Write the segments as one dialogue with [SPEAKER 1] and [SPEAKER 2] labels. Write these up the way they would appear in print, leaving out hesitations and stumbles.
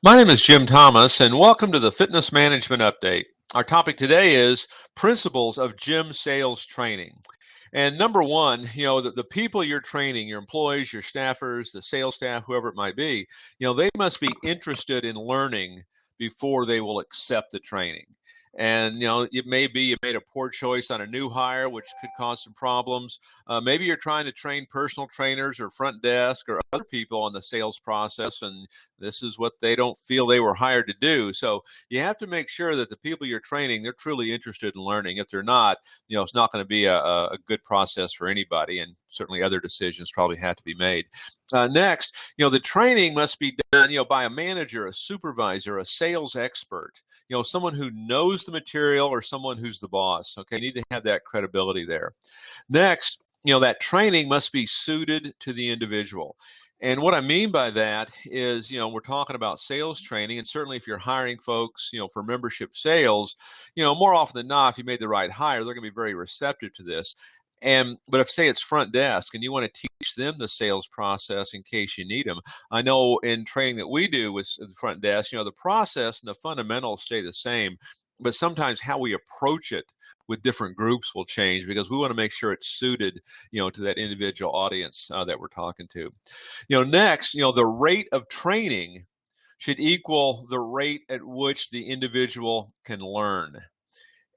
[SPEAKER 1] My name is Jim Thomas, and welcome to the Fitness Management Update. Our topic today is principles of gym sales training. And number one, the people you're training, your employees, your staffers, the sales staff, whoever it might be, they must be interested in learning before they will accept the training. And, it may be you made a poor choice on a new hire, which could cause some problems. Maybe you're trying to train personal trainers or front desk or other people on the sales process, and this is what they don't feel they were hired to do. So you have to make sure that the people you're training, they're truly interested in learning. If they're not, it's not going to be a good process for anybody, and certainly other decisions probably have to be made. Next, the training must be done, by a manager, a supervisor, a sales expert, someone who knows the material or someone who's the boss. Okay, you need to have that credibility there. Next, that training must be suited to the individual. And what I mean by that is, we're talking about sales training, and certainly if you're hiring folks, for membership sales, more often than not, if you made the right hire, they're going to be very receptive to this. But if say it's front desk and you want to teach them the sales process in case you need them, I know in training that we do with the front desk, the process and the fundamentals stay the same, but sometimes how we approach it with different groups will change because we want to make sure it's suited, to that individual audience that we're talking to. Next, the rate of training should equal the rate at which the individual can learn.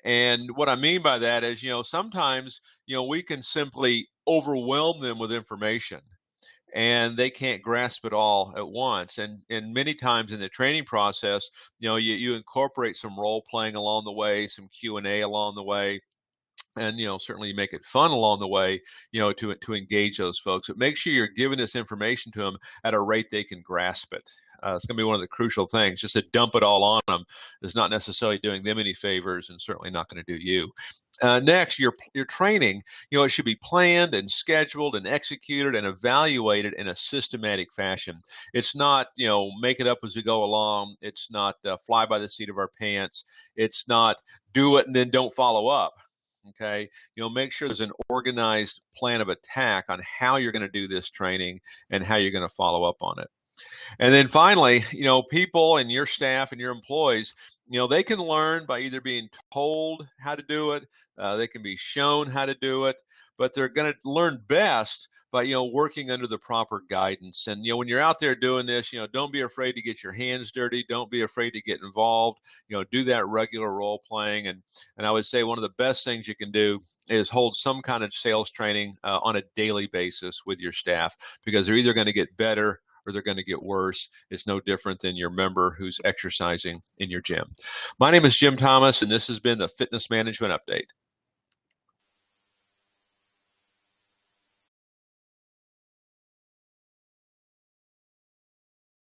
[SPEAKER 1] And what I mean by that is, sometimes, we can simply overwhelm them with information and they can't grasp it all at once. And many times in the training process, you incorporate some role playing along the way, some Q&A along the way, and certainly you make it fun along the way, to engage those folks. But make sure you're giving this information to them at a rate they can grasp it. It's going to be one of the crucial things. Just to dump it all on them is not necessarily doing them any favors, and certainly not going to do you. Next, your training, it should be planned and scheduled and executed and evaluated in a systematic fashion. It's not, make it up as we go along. It's not fly by the seat of our pants. It's not do it and then don't follow up. Okay, make sure there's an organized plan of attack on how you're going to do this training and how you're going to follow up on it. And then finally, people and your staff and your employees, they can learn by either being told how to do it, they can be shown how to do it, but they're going to learn best by, working under the proper guidance. And, when you're out there doing this, don't be afraid to get your hands dirty. Don't be afraid to get involved, do that regular role playing. And I would say one of the best things you can do is hold some kind of sales training on a daily basis with your staff, because they're either going to get better or they're going to get worse. It's no different than your member who's exercising in your gym. My name is Jim Thomas, and this has been the Fitness Management Update.